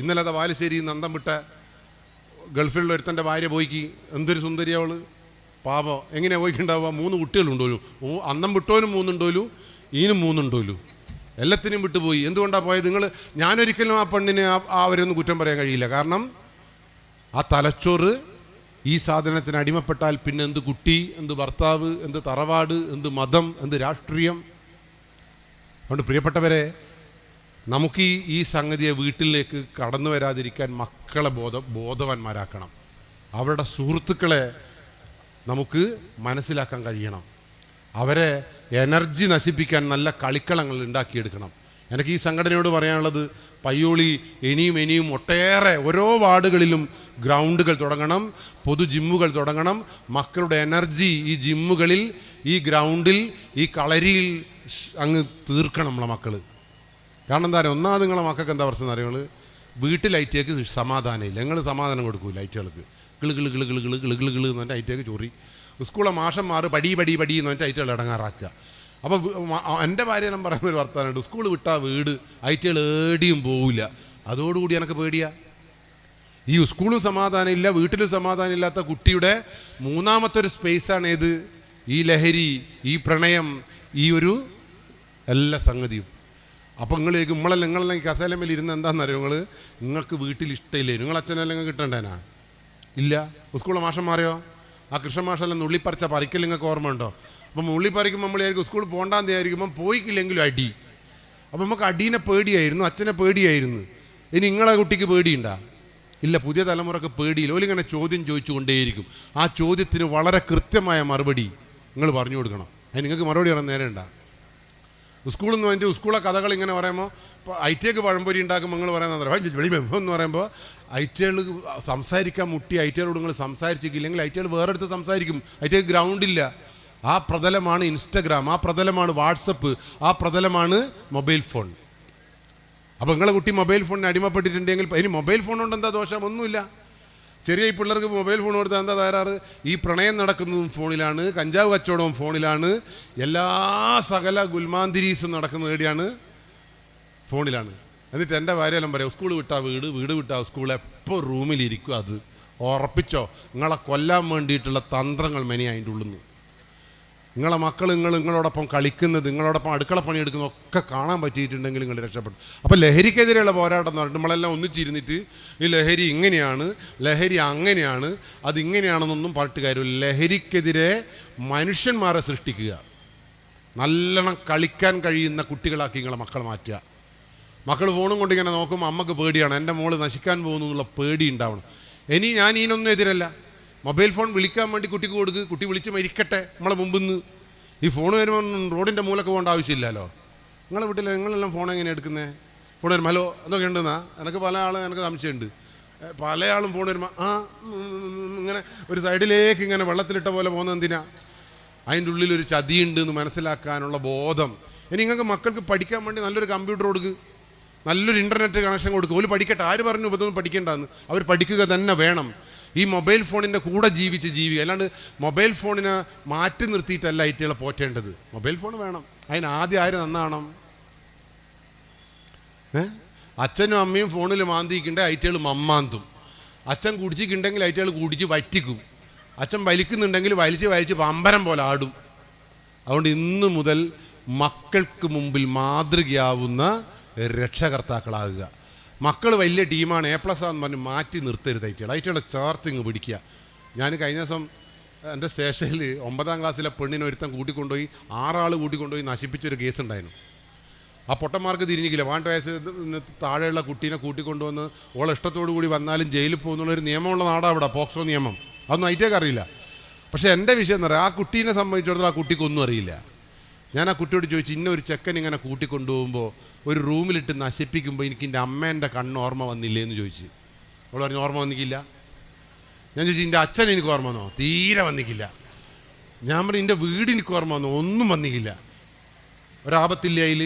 ഇന്നലെ അത് വാലുശ്ശേരി നന്തം വിട്ട ഗൾഫിലുള്ള ഒരുത്തൻ്റെ ഭാര്യ പോയിക്ക്, എന്തൊരു സുന്ദരി അവള്, പാപം. എങ്ങനെയാണ് പോയിക്കുണ്ടാവുക? 3 കുട്ടികളുണ്ടോലു, അന്നം വിട്ടോനും 3 ഉണ്ടോലു, ഈനും 3 ഉണ്ടോലു, എല്ലാത്തിനും വിട്ടുപോയി. എന്തുകൊണ്ടാണ് പോയത്? ഞാനൊരിക്കലും ആ പെണ്ണിനെ അവരൊന്നും കുറ്റം പറയാൻ കഴിയില്ല. കാരണം ആ തലച്ചോറ് ഈ സാധനത്തിന് അടിമപ്പെട്ടാൽ പിന്നെ എന്ത് കുട്ടി, എന്ത് ഭർത്താവ്, എന്ത് തറവാട്, എന്ത് മതം, എന്ത് രാഷ്ട്രീയം. അതുകൊണ്ട് പ്രിയപ്പെട്ടവരെ, നമുക്ക് ഈ സംഗതിയെ വീട്ടിലേക്ക് കടന്നു വരാതിരിക്കാൻ മക്കളെ ബോധവാന്മാരാക്കണം. അവരുടെ സുഹൃത്തുക്കളെ നമുക്ക് മനസ്സിലാക്കാൻ കഴിയണം. അവരെ എനർജി നശിപ്പിക്കാൻ നല്ല കളിക്കളങ്ങൾ ഉണ്ടാക്കിയെടുക്കണം. എനിക്ക് ഈ സംഘടനയോട് പറയാനുള്ളത്, പയ്യോളി ഇനിയും ഒട്ടേറെ ഓരോ വാർഡുകളിലും ഗ്രൗണ്ടുകൾ തുടങ്ങണം, പൊതു ജിമ്മുകൾ തുടങ്ങണം. മക്കളുടെ എനർജി ഈ ജിമ്മുകളിൽ, ഈ ഗ്രൗണ്ടിൽ, ഈ കളരിയിൽ അങ്ങ് തീർക്കണം നമ്മളെ മക്കൾ. കാരണം എന്താ പറയുക, ഒന്നാമത് നിങ്ങളെ മക്കൾക്ക് എന്താ പ്രശ്നം അറിയുങ്ങൾ, വീട്ടിൽ ലൈറ്റേക്ക് സമാധാനമില്ല. നിങ്ങൾ സമാധാനം കൊടുക്കൂല ലൈറ്റുകൾക്ക്. കിള് കിള് കിള് കിള് കിള് കിള് കിള് കിള് എന്ന് പറഞ്ഞിട്ട് ലൈറ്റേക്ക് ചൊറി. സ്കൂളെ മാഷന്മാർ പടി എന്ന് പറഞ്ഞിട്ട് ലൈറ്റുകൾ ഇടങ്ങാറാക്കുക. അപ്പോൾ എൻ്റെ ഭാര്യയെല്ലാം പറയുന്ന ഒരു വർത്താനുണ്ട്, സ്കൂൾ വിട്ടാൽ വീട് ലൈറ്റുകൾ ഏടിയും പോവില്ല. അതോടുകൂടി എനിക്ക് പേടിയാ. ഈ സ്കൂളും സമാധാനം ഇല്ല, വീട്ടിലും സമാധാനം ഇല്ലാത്ത കുട്ടിയുടെ മൂന്നാമത്തെ ഒരു സ്പേസാണ് ഏത്? ഈ ലഹരി, ഈ പ്രണയം, ഈ ഒരു എല്ലാ സംഗതിയും. അപ്പം നിങ്ങളെല്ലാം ഈ കസേലമേൽ ഇരുന്ന് എന്താണെന്നറിയോ, നിങ്ങൾക്ക് വീട്ടിൽ ഇഷ്ടമില്ലേ? നിങ്ങൾ അച്ഛനെല്ലാം കിട്ടണ്ടേനാ? ഇല്ല. സ്കൂളിലെ മാഷന്മാരെയോ? ആ കൃഷ്ണ മാഷെല്ലാം നുള്ളിപ്പറിച്ച പറിക്കൽ നിങ്ങൾക്ക് ഓർമ്മ ഉണ്ടോ? അപ്പം ഉള്ളിപ്പറിക്കുമ്പോൾ നമ്മളായിരിക്കും സ്കൂളിൽ പോകണ്ടാന്ന് വിചാരിക്കുമ്പം പോയിക്കില്ലെങ്കിലും അടി. അപ്പം നമുക്ക് അടീനെ പേടിയായിരുന്നു, അച്ഛനെ പേടിയായിരുന്നു. ഇനി നിങ്ങളെ കുട്ടിക്ക് പേടിയുണ്ടാ? ഇല്ല. പുതിയ തലമുറക്ക് പേടിയില്ല. ഓലിങ്ങനെ ചോദ്യം ചോദിച്ചു കൊണ്ടേയിരിക്കും. ആ ചോദ്യത്തിന് വളരെ കൃത്യമായ മറുപടി നിങ്ങൾ പറഞ്ഞു കൊടുക്കണം. അതിന് നിങ്ങൾക്ക് മറുപടി പറയാൻ നേരം ഉണ്ടാ? സ്കൂളിൽ നിന്ന് വേണ്ടി സ്കൂളെ കഥകൾ ഇങ്ങനെ പറയുമ്പോൾ, ഇപ്പോൾ ഐറ്റേക്ക് പഴംപൊരി ഉണ്ടാക്കുമ്പോൾ നിങ്ങൾ പറയുന്നത് എന്ന് പറയുമ്പോൾ ഐറ്റകൾ സംസാരിക്കാൻ മുട്ടി ഐറ്റകളോട് നിങ്ങൾ സംസാരിച്ചില്ലെങ്കിൽ ഐറ്റകൾ വേറെ അടുത്ത് സംസാരിക്കും. ഐറ്റക്ക് ഗ്രൗണ്ടില്ല. ആ പ്രതലമാണ് ഇൻസ്റ്റഗ്രാം, ആ പ്രതലമാണ് വാട്സപ്പ്, ആ പ്രതലമാണ് മൊബൈൽ ഫോൺ. അപ്പോൾ നിങ്ങളെ കുട്ടി മൊബൈൽ ഫോണിന് അടിമപ്പെട്ടിട്ടുണ്ടെങ്കിൽ, ഇനി മൊബൈൽ ഫോൺ കൊണ്ട് എന്താ ദോഷം? ഒന്നുമില്ല. ചെറിയ ഈ പിള്ളേർക്ക് മൊബൈൽ ഫോൺ കൊടുത്താൽ എന്താ തകരാറ്? ഈ പ്രണയം നടക്കുന്നതും ഫോണിലാണ്, കഞ്ചാവ് കച്ചവടവും ഫോണിലാണ്, എല്ലാ സകല ഗുൽമാന്തിരീസും നടക്കുന്നത് എവിടെയാണ്? ഫോണിലാണ്. എന്നിട്ട് എൻ്റെ ഭാര്യയെല്ലാം പറയാം, സ്കൂൾ വിട്ടാൽ വീട്, വീട് വിട്ടാൽ സ്കൂൾ, എപ്പോൾ റൂമിലിരിക്കും. അത് ഉറപ്പിച്ചോ, നിങ്ങളെ കൊല്ലാൻ വേണ്ടിയിട്ടുള്ള തന്ത്രങ്ങൾ മെനി അതിൻ്റെ ഉള്ളിൽ നിന്ന്. നിങ്ങളെ മക്കൾ നിങ്ങളോടൊപ്പം കളിക്കുന്നത്, നിങ്ങളോടൊപ്പം അടുക്കള പണിയെടുക്കുന്നത് ഒക്കെ കാണാൻ പറ്റിയിട്ടുണ്ടെങ്കിൽ നിങ്ങൾ രക്ഷപ്പെടും. അപ്പോൾ ലഹരിക്കെതിരെയുള്ള പോരാട്ടം എന്ന് പറഞ്ഞിട്ട് നമ്മളെല്ലാം ഒന്നിച്ചിരുന്നിട്ട് ഈ ലഹരി ഇങ്ങനെയാണ്, ലഹരി അങ്ങനെയാണ്, അതിങ്ങനെയാണെന്നൊന്നും പറഞ്ഞിട്ട് കാര്യമില്ല. ലഹരിക്കെതിരെ മനുഷ്യന്മാരെ സൃഷ്ടിക്കുക, നല്ലോണം കളിക്കാൻ കഴിയുന്ന കുട്ടികളാക്കി നിങ്ങളെ മക്കളെ മാറ്റുക. മക്കൾ ഫോണും കൊണ്ട് ഇങ്ങനെ നോക്കുമ്പോൾ അമ്മക്ക് പേടിയാണ്, എൻ്റെ മോള് നശിക്കാൻ പോകുന്നു എന്നുള്ള പേടി ഉണ്ടാവണം. ഇനി ഞാൻ ഇതിനൊന്നും എതിരല്ല. മൊബൈൽ ഫോൺ വിളിക്കാൻ വേണ്ടി കുട്ടിക്ക് കൊടുക്കുക, കുട്ടി വിളിച്ച് മരിക്കട്ടെ നമ്മളെ മുമ്പിന്ന്. ഈ ഫോൺ വരുമ്പോൾ റോഡിൻ്റെ മൂലക്ക് പോകേണ്ട ആവശ്യമില്ലല്ലോ. നിങ്ങളെ വീട്ടിൽ നിങ്ങളെല്ലാം ഫോൺ എങ്ങനെ എടുക്കുന്നത്? ഫോൺ വരുമ്പോൾ ഹലോ എന്തൊക്കെ ഉണ്ടെന്നാ? എനിക്ക് പല ആളും എനിക്ക് സംശയമുണ്ട്. പല ആളും ഫോൺ വരുമ്പോൾ ഇങ്ങനെ ഒരു സൈഡിലേക്ക് ഇങ്ങനെ വെള്ളത്തിലിട്ട പോലെ പോകുന്നത് എന്തിനാ? അതിൻ്റെ ഉള്ളിലൊരു ചതിയുണ്ട് എന്ന് മനസ്സിലാക്കാനുള്ള ബോധം. ഇനി നിങ്ങൾക്ക് മക്കൾക്ക് പഠിക്കാൻ വേണ്ടി നല്ലൊരു കമ്പ്യൂട്ടർ കൊടുക്കുക, നല്ലൊരു ഇൻ്റർനെറ്റ് കണക്ഷൻ കൊടുക്കുക. ഒരു പഠിക്കട്ടെ. ആര് പറഞ്ഞു ഇതൊന്നും പഠിക്കേണ്ടെന്ന്? അവർ പഠിക്കുക തന്നെ വേണം. ഈ മൊബൈൽ ഫോണിൻ്റെ കൂടെ ജീവിക്കുക, അല്ലാണ്ട് മൊബൈൽ ഫോണിനെ മാറ്റി നിർത്തിയിട്ടല്ല ഐറ്റുകളെ പോറ്റേണ്ടത്. മൊബൈൽ ഫോൺ വേണം. അതിന് ആദ്യം ആര് നന്നാണം? അച്ഛനും അമ്മയും ഫോണിൽ മാന്തിക്കുണ്ടെങ്കിൽ ഐറ്റുകൾ മമ്മാന്തും. അച്ഛൻ കുടിച്ചിട്ടുണ്ടെങ്കിൽ ഐറ്റുകൾ കുടിച്ച് വറ്റിക്കും. അച്ഛൻ വലിക്കുന്നുണ്ടെങ്കിൽ വലിച്ച് പമ്പരം പോലെ ആടും. അതുകൊണ്ട് ഇന്ന് മുതൽ മക്കൾക്ക് മുമ്പിൽ മാതൃകയാവുന്ന രക്ഷകർത്താക്കളാകുക. മക്കൾ വലിയ ടീമാണ്, A+ ആണെന്ന് പറഞ്ഞ് മാറ്റി നിർത്തരുത്. ഐറ്റുകളെ ചേർത്തിങ് പിടിക്കുക. ഞാൻ കഴിഞ്ഞ ദിവസം എൻ്റെ സ്റ്റേഷനിൽ 9ാം ക്ലാസ്സിലെ പെണ്ണിനെ ഒരുത്തം കൂട്ടിക്കൊണ്ടുപോയി 6 ആൾ കൂട്ടിക്കൊണ്ടുപോയി നശിപ്പിച്ചൊരു കേസ് ഉണ്ടായിരുന്നു. ആ പൊട്ടന്മാർക്ക് തിരിഞ്ഞില്ല. 18 വയസ്സിന് താഴെയുള്ള കുട്ടീനെ കൂട്ടിക്കൊണ്ടുവന്ന് ഓളെ ഇഷ്ടത്തോടു കൂടി വന്നാലും ജയിലിൽ പോകുന്നുള്ളൊരു നിയമമുള്ള നാടാണ് അവിടെ, പോക്സോ നിയമം. അതൊന്നും ഐറ്റേക്ക് അറിയില്ല. പക്ഷേ എൻ്റെ വിഷയം എന്ന് പറയാം, ആ കുട്ടീനെ സംബന്ധിച്ചിടത്തോളം ആ കുട്ടിക്കൊന്നും അറിയില്ല. ഞാൻ ആ കുട്ടിയോട് ചോദിച്ചു, ഇന്ന ഒരു ചെക്കൻ ഇങ്ങനെ കൂട്ടിക്കൊണ്ടുപോകുമ്പോൾ ഒരു റൂമിലിട്ട് നശിപ്പിക്കുമ്പോൾ എനിക്ക് എൻ്റെ അമ്മേൻ്റെ കണ്ണ് ഓർമ്മ വന്നില്ലേ എന്ന് ചോദിച്ചു. അവൾ പറഞ്ഞു ഓർമ്മ വന്നിക്കില്ല. ഞാൻ ചോദിച്ചു എൻ്റെ അച്ഛൻ എനിക്ക് ഓർമ്മ വന്നോ? തീരെ വന്നിക്കില്ല. ഞാൻ പറഞ്ഞു എൻ്റെ വീട് എനിക്ക് ഓർമ്മ വന്നോ? ഒന്നും വന്നിക്കില്ല. ഒരാപത്തില്ല അതിൽ.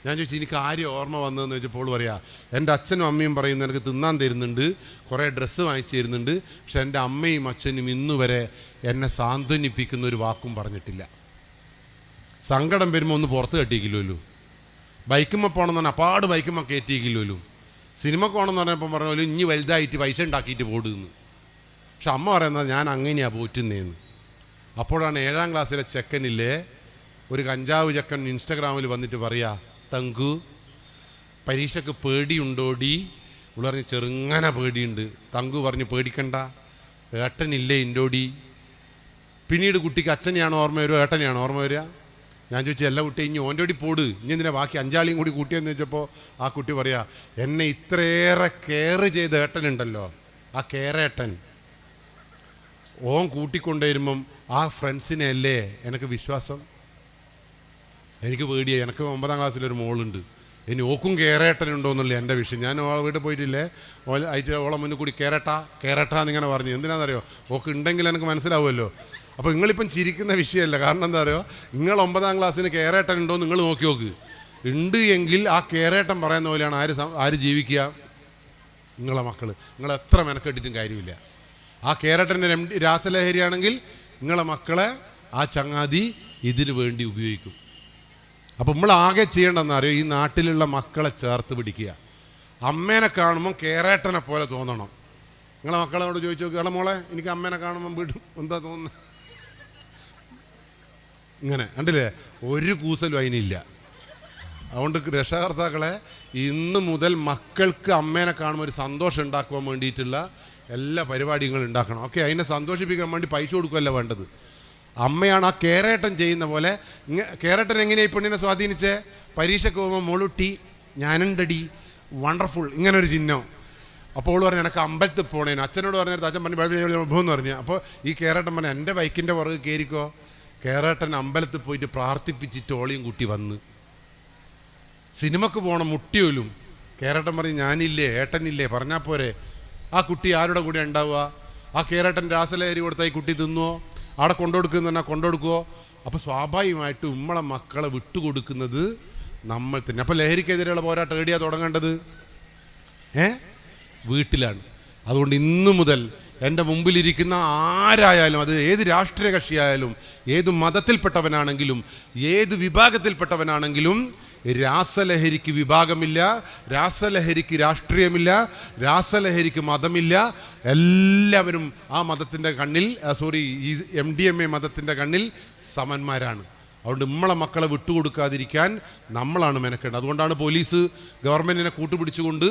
ഞാൻ ചോദിച്ചു എനിക്ക് ആരും ഓർമ്മ വന്നതെന്ന് ചോദിച്ചപ്പോൾ പറയാ, എൻ്റെ അച്ഛനും അമ്മയും പറയുന്നത് എനിക്ക് തിന്നാൻ തരുന്നുണ്ട്, കുറേ ഡ്രസ്സ് വാങ്ങിച്ചു തരുന്നുണ്ട്, പക്ഷെ എൻ്റെ അമ്മയും അച്ഛനും ഇന്നുവരെ എന്നെ സാന്ത്വനിപ്പിക്കുന്ന ഒരു വാക്കും പറഞ്ഞിട്ടില്ല. സങ്കടം വരുമ്പോൾ ഒന്ന് പുറത്ത് കെട്ടിക്കില്ലല്ലോ. ബൈക്കുമ്മ പോകണമെന്ന് പറഞ്ഞാൽ അപ്പാട് ബൈക്കുമ്മ കയറ്റിക്കില്ലല്ലോ. സിനിമക്ക് പോകണമെന്ന് പറഞ്ഞപ്പോൾ പറഞ്ഞ പോലെ ഇനി വലുതായിട്ട് പൈസ ഉണ്ടാക്കിയിട്ട് പോടുന്നു. പക്ഷെ അമ്മ പറയുന്നത് ഞാൻ അങ്ങനെയാണ് പോറ്റുന്നതെന്ന്. അപ്പോഴാണ് 7ാം ക്ലാസ്സിലെ ചെക്കനില്ലേ ഒരു കഞ്ചാവ് ചെക്കൻ ഇൻസ്റ്റഗ്രാമിൽ വന്നിട്ട് പറയാ, തങ്കു പരീക്ഷയ്ക്ക് പേടിയുണ്ടോടി? ഇവിടെ പറഞ്ഞ് ചെറുങ്ങനെ പേടിയുണ്ട്. തങ്കു പറഞ്ഞ് പേടിക്കണ്ട, ഏട്ടനില്ലേ ഇൻ്റോടി. പിന്നീട് കുട്ടിക്ക് അച്ഛനെയാണ് ഓർമ്മ വരിക, ഏട്ടനെയാണ് ഓർമ്മ വരിക? ഞാൻ ചോദിച്ചു, എല്ലാ കുട്ടി ഇനി ഓൻ്റെ പോട്, ഇനി എന്തിനാ ബാക്കി 5 ആളെയും കൂടി കൂട്ടിയെന്ന് ചോദിച്ചപ്പോൾ ആ കുട്ടി പറയാ, എന്നെ ഇത്രയേറെ കെയർ ചെയ്ത ഏട്ടനുണ്ടല്ലോ, ആ കെയറേട്ടൻ ഓൻ കൂട്ടിക്കൊണ്ടുവരുമ്പം ആ ഫ്രണ്ട്സിനെ അല്ലേ എനിക്ക് വിശ്വാസം. എനിക്ക് പേടിയായി. എനിക്ക് 9ാം ക്ലാസ്സിലൊരു മോളുണ്ട്, ഇനി ഓക്കും കയറേട്ടനുണ്ടോ എന്നുള്ള എൻ്റെ വിഷയം. ഞാൻ ഓളെ വീട്ടിൽ പോയിട്ടില്ലേ, ഓളെ മുന്നിൽ കൂടി കയറട്ടാ എന്നിങ്ങനെ പറഞ്ഞു. എന്തിനാണെന്നറിയോ? ഓക്ക് ഉണ്ടെങ്കിൽ എനിക്ക് മനസ്സിലാവുമല്ലോ. അപ്പോൾ നിങ്ങളിപ്പം ചിരിക്കുന്ന വിഷയമല്ല. കാരണം എന്താ പറയുക, നിങ്ങൾ 9ാം ക്ലാസ്സിന് കയറേട്ടൻ ഉണ്ടോ നിങ്ങൾ നോക്കി നോക്ക്. ഉണ്ട് എങ്കിൽ ആ കയറേട്ടൻ പറയുന്ന പോലെയാണ് ആര് ജീവിക്കുക? നിങ്ങളെ മക്കൾ. നിങ്ങൾ എത്ര മെനക്കെട്ടിട്ടും കാര്യമില്ല. ആ കയറേട്ടൻ്റെ രാസലഹരിയാണെങ്കിൽ നിങ്ങളെ മക്കളെ ആ ചങ്ങാതി ഇതിന് വേണ്ടി ഉപയോഗിക്കും. അപ്പം നമ്മൾ ആകെ ചെയ്യേണ്ടതെന്ന് അറിയോ, ഈ നാട്ടിലുള്ള മക്കളെ ചേർത്ത് പിടിക്കുക. അമ്മേനെ കാണുമ്പം കയറേട്ടനെ പോലെ തോന്നണം. നിങ്ങളെ മക്കളോട് ചോദിച്ചു നോക്കുക, മോളെ എനിക്ക് അമ്മേനെ കാണുമ്പം വീടും എന്താ തോന്നുന്നത്? ഇങ്ങനെ കണ്ടില്ലേ, ഒരു കൂസലും അതിനില്ല. അതുകൊണ്ട് രക്ഷകർത്താക്കളെ ഇന്ന് മുതൽ മക്കൾക്ക് അമ്മേനെ കാണുമ്പോൾ ഒരു സന്തോഷം ഉണ്ടാക്കുവാൻ വേണ്ടിയിട്ടുള്ള എല്ലാ പരിപാടികളും ഉണ്ടാക്കണം. ഓക്കെ, അതിനെ സന്തോഷിപ്പിക്കാൻ വേണ്ടി പൈസ കൊടുക്കുകയല്ല വേണ്ടത്. അമ്മയാണ് ആ കേരേട്ടൻ ചെയ്യുന്ന പോലെ. കേരേട്ടൻ എങ്ങനെയാണ് ഈ പെണ്ണിനെ സ്വാധീനിച്ചേ? പരീക്ഷയ്ക്ക് പോകുമ്പോൾ മോളുട്ടി ഞാനുണ്ടടി വണ്ടർഫുൾ ഇങ്ങനൊരു ചിഹ്നം. അപ്പോൾ പറഞ്ഞു എനിക്ക് അമ്പലത്തിൽ പോണേന്. അച്ഛനോട് പറഞ്ഞിട്ട് അച്ഛൻ പറഞ്ഞു എന്ന് പറഞ്ഞു. അപ്പോൾ ഈ കേരേട്ടൻ പറഞ്ഞു എൻ്റെ ബൈക്കിൻ്റെ പുറകെ കയറിക്കോ. കേരേട്ടൻ അമ്പലത്തിൽ പോയിട്ട് പ്രാർത്ഥിപ്പിച്ചിട്ട് ഓളിയും കൂട്ടി വന്ന് സിനിമക്ക് പോകണം മുട്ടിയോലും. കേരേട്ടൻ പറയും ഞാനില്ലേ ഏട്ടനില്ലേ പറഞ്ഞാൽ പോരെ. ആ കുട്ടി ആരുടെ കൂടെ ഉണ്ടാവുക? ആ കേരേട്ടൻ രാസലഹരി കൊടുത്താൽ ഈ കുട്ടി തിന്നുവോ? അവിടെ കൊണ്ടുകൊടുക്കുന്ന പറഞ്ഞാൽ കൊണ്ടുകൊടുക്കുമോ? അപ്പോൾ സ്വാഭാവികമായിട്ടും നമ്മളെ മക്കളെ വിട്ടുകൊടുക്കുന്നത് നമ്മൾ തന്നെ. അപ്പോൾ ലഹരിക്കെതിരെയുള്ള പോരാട്ടം എവിടെയാ തുടങ്ങേണ്ടത്? വീട്ടിലാണ്. അതുകൊണ്ട് ഇന്നു മുതൽ എൻ്റെ മുമ്പിലിരിക്കുന്ന ആരായാലും, അത് ഏത് രാഷ്ട്രീയ കക്ഷിയായാലും, ഏത് മതത്തിൽപ്പെട്ടവനാണെങ്കിലും, ഏത് വിഭാഗത്തിൽപ്പെട്ടവനാണെങ്കിലും, രാസലഹരിക്ക് വിഭാഗമില്ല, രാസലഹരിക്ക് രാഷ്ട്രീയമില്ല, രാസലഹരിക്ക് മതമില്ല. എല്ലാവരും ആ മതത്തിൻ്റെ കണ്ണിൽ ഈ MDMA മതത്തിൻ്റെ കണ്ണിൽ സമന്മാരാണ്. അതുകൊണ്ട് നമ്മളെ മക്കളെ വിട്ടുകൊടുക്കാതിരിക്കാൻ നമ്മളാണ് മെനക്കേണ്ടത്. അതുകൊണ്ടാണ് പോലീസ് ഗവൺമെൻറ്റിനെ കൂട്ടുപിടിച്ചുകൊണ്ട്,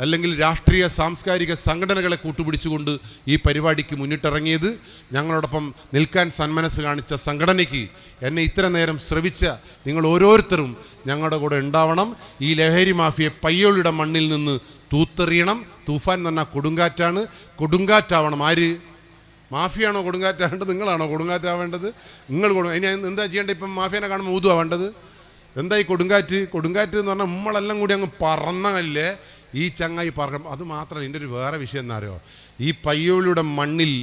അല്ലെങ്കിൽ രാഷ്ട്രീയ സാംസ്കാരിക സംഘടനകളെ കൂട്ടുപിടിച്ചുകൊണ്ട് ഈ പരിപാടിക്ക് മുന്നിട്ടിറങ്ങിയത്. ഞങ്ങളോടൊപ്പം നിൽക്കാൻ സന്മനസ് കാണിച്ച സംഘടനയ്ക്ക്, എന്നെ ഇത്ര നേരം ശ്രവിച്ച നിങ്ങൾ ഓരോരുത്തരും ഞങ്ങളുടെ കൂടെ ഉണ്ടാവണം. ഈ ലഹരി മാഫിയെ പയ്യോളിയുടെ മണ്ണിൽ നിന്ന് തൂത്തെറിയണം. തൂഫാൻ എന്ന് പറഞ്ഞാൽ കൊടുങ്കാറ്റാണ്. കൊടുങ്കാറ്റാവണം. ആര്? മാഫിയാണോ കൊടുങ്കാറ്റാവേണ്ടത്? നിങ്ങളാണോ കൊടുങ്കാറ്റാവേണ്ടത്? നിങ്ങൾ ഇനി എന്താ ചെയ്യേണ്ടത്? ഇപ്പം മാഫിയനെ കാണുമ്പോൾ ഊതുവാ വേണ്ടത്? എന്താ ഈ കൊടുങ്കാറ്റ്? കൊടുങ്കാറ്റ് എന്ന് പറഞ്ഞാൽ നമ്മളെല്ലാം കൂടി അങ്ങ് പറന്നല്ലേ ഈ ചങ്ങായി പറക്കും. അത് മാത്രമല്ല, ഇതിൻ്റെ ഒരു വേറെ വിഷയം എന്താ അറിയോ, ഈ പയ്യോളിയുടെ മണ്ണിൽ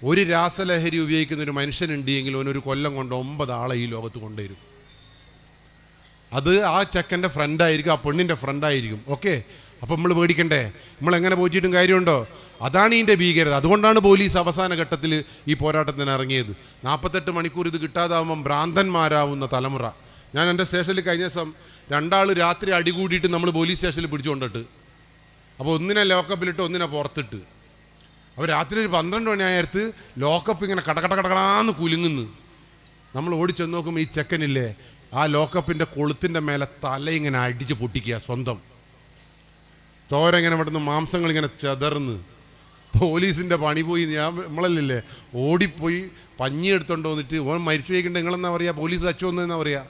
ഒരു രാസലഹരി ഉപയോഗിക്കുന്ന ഒരു മനുഷ്യനുണ്ട് എങ്കിൽ അവനൊരു കൊല്ലം കൊണ്ട് 9 ആളെ ഈ ലോകത്ത് കൊണ്ടുവരും. അത് ആ ചെക്കൻ്റെ ഫ്രണ്ടായിരിക്കും, ആ പെണ്ണിൻ്റെ ഫ്രണ്ടായിരിക്കും. ഓക്കെ, അപ്പം നമ്മൾ പേടിക്കണ്ടേ? നമ്മളെങ്ങനെ പോറ്റിയിട്ടും കാര്യമുണ്ടോ? അതാണ് ഇതിൻ്റെ ഭീകരത. അതുകൊണ്ടാണ് പോലീസ് അവസാന ഘട്ടത്തിൽ ഈ പോരാട്ടത്തിന് ഇറങ്ങിയത്. 48 മണിക്കൂർ ഇത് കിട്ടാതാവുമ്പം ഭ്രാന്തന്മാരാവുന്ന തലമുറ. ഞാൻ എൻ്റെ സ്റ്റേഷനിൽ കഴിഞ്ഞ ദിവസം 2 ആൾ രാത്രി അടികൂടിയിട്ട് നമ്മൾ പോലീസ് സ്റ്റേഷനിൽ പിടിച്ചുകൊണ്ടിട്ട്, അപ്പോൾ ഒന്നിനെ ലോക്കപ്പിലിട്ട് ഒന്നിനെ പുറത്തിട്ട്. അപ്പോൾ രാത്രി ഒരു 12 മണിയായടുത്ത് ലോക്കപ്പ് ഇങ്ങനെ കടകടകടകടാന്ന് കുലുങ്ങുന്നു. നമ്മൾ ഓടിച്ചെന്ന് നോക്കുമ്പോൾ ഈ ചെക്കനില്ലേ ആ ലോക്കപ്പിൻ്റെ കൊളുത്തിൻ്റെ മേലെ തല ഇങ്ങനെ അടിച്ച് പൊട്ടിക്കുക. സ്വന്തം ചോര ഇങ്ങനെ ഇവിടുന്ന് മാംസങ്ങൾ ഇങ്ങനെ ചെതർന്ന്. പോലീസിൻ്റെ പണി പോയി. നമ്മളല്ലേ ഓടിപ്പോയി പഞ്ഞി എടുത്തോണ്ട് വന്നിട്ട് ഓൻ മരിച്ചു വയ്ക്കേണ്ട നിങ്ങളെന്നാ പറയുക, പോലീസ് അച്ചുവെന്നാ പറയുക.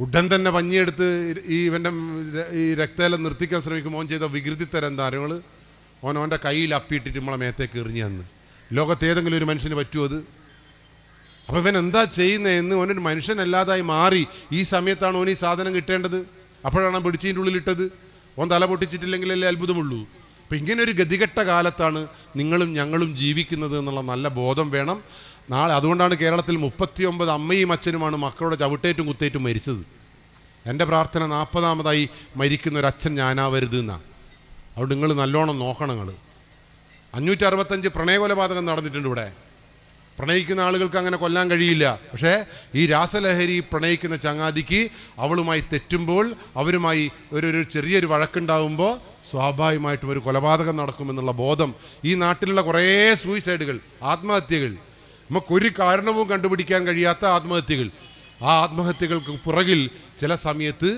ഉടൻ തന്നെ പഞ്ഞിയെടുത്ത് ഇവൻ്റെ ഈ രക്തമെല്ലാം നിർത്തിക്കാൻ ശ്രമിക്കുമ്പോൾ ഓൻ ചെയ്ത വികൃതിത്തരം എന്താ അറിയുങ്ങൾ? ഓൻ്റെ കയ്യിൽ അപ്പിയിട്ടിട്ട് നമ്മളെ മേത്തേക്ക് എറിഞ്ഞു തന്ന്. ലോകത്ത് ഏതെങ്കിലും ഒരു മനുഷ്യന് പറ്റുമോ അത്? അപ്പോൾ ഇവൻ എന്താ ചെയ്യുന്നതെന്ന് ഓനൊരു മനുഷ്യനല്ലാതായി മാറി. ഈ സമയത്താണ് ഓൻ ഈ സാധനം കിട്ടേണ്ടത്. അപ്പോഴാണ് പിടിച്ചതിൻ്റെ ഉള്ളിലിട്ടത്. ഓൻ തല പൊട്ടിച്ചിട്ടില്ലെങ്കിലല്ലേ അത്ഭുതമുള്ളൂ. അപ്പം ഇങ്ങനെ ഒരു ഗതികെട്ട കാലത്താണ് നിങ്ങളും ഞങ്ങളും ജീവിക്കുന്നത് എന്നുള്ള നല്ല ബോധം വേണം. നാളെ അതുകൊണ്ടാണ് കേരളത്തിൽ 39 അമ്മയും അച്ഛനുമാണ് മക്കളുടെ ചവിട്ടേറ്റും കുത്തേറ്റും മരിച്ചത്. എൻ്റെ പ്രാർത്ഥന 40ാമതായി മരിക്കുന്ന ഒരു അച്ഛൻ ഞാനാവരുത് എന്നാണ്. അതുകൊണ്ട് നിങ്ങൾ നല്ലോണം നോക്കണം. നിങ്ങൾ 565 പ്രണയകൊലപാതകം നടന്നിട്ടുണ്ട് ഇവിടെ. പ്രണയിക്കുന്ന ആളുകൾക്ക് അങ്ങനെ കൊല്ലാൻ കഴിയില്ല. പക്ഷേ ഈ രാസലഹരി പ്രണയിക്കുന്ന ചങ്ങാതിക്ക് അവളുമായി തെറ്റുമ്പോൾ, അവരുമായി ഒരു ചെറിയൊരു വഴക്കുണ്ടാകുമ്പോൾ സ്വാഭാവികമായിട്ടും ഒരു കൊലപാതകം നടക്കുമെന്നുള്ള ബോധം ഈ നാട്ടിലുള്ള കുറേ സൂയിസൈഡുകൾ, ആത്മഹത്യകൾ, നമുക്കൊരു കാരണവും കണ്ടുപിടിക്കാൻ കഴിയാത്ത ആത്മഹത്യകൾ, ആ ആത്മഹത്യകൾക്ക് പുറകിൽ ചില സമയത്ത്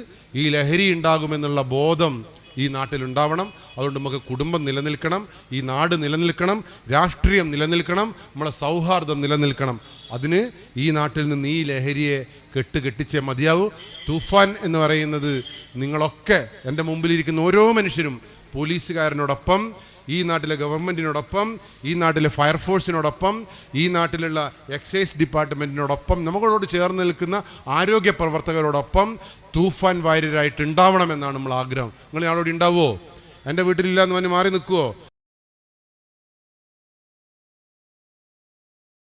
ഈ ലഹരി ഉണ്ടാകുമെന്നുള്ള ബോധം ഈ നാട്ടിലുണ്ടാവണം. അതുകൊണ്ട് നമുക്ക് കുടുംബം നിലനിൽക്കണം, ഈ നാട് നിലനിൽക്കണം, രാഷ്ട്രീയം നിലനിൽക്കണം, നമ്മളെ സൗഹാർദ്ദം നിലനിൽക്കണം. അതിന് ഈ നാട്ടിൽ നിന്ന് ഈ ലഹരിയെ കെട്ടിച്ചേ മതിയാവൂ. തൂഫാൻ എന്ന് പറയുന്നത് നിങ്ങളൊക്കെ, എൻ്റെ മുമ്പിലിരിക്കുന്ന ഓരോ മനുഷ്യരും പോലീസുകാരനോടൊപ്പം, ഈ നാട്ടിലെ ഗവൺമെൻറ്റിനോടൊപ്പം, ഈ നാട്ടിലെ ഫയർഫോഴ്സിനോടൊപ്പം, ഈ നാട്ടിലുള്ള എക്സൈസ് ഡിപ്പാർട്ട്മെൻറ്റിനോടൊപ്പം, നമ്മളോട് ചേർന്ന് നിൽക്കുന്ന ആരോഗ്യ പ്രവർത്തകരോടൊപ്പം തൂഫാൻ വാര്യരായിട്ട് ഉണ്ടാവണമെന്നാണ് നമ്മൾ ആഗ്രഹം. നിങ്ങൾ ആളോട് ഉണ്ടാവുമോ? എൻ്റെ വീട്ടിലില്ല എന്ന് പറഞ്ഞ് മാറി നിൽക്കുമോ?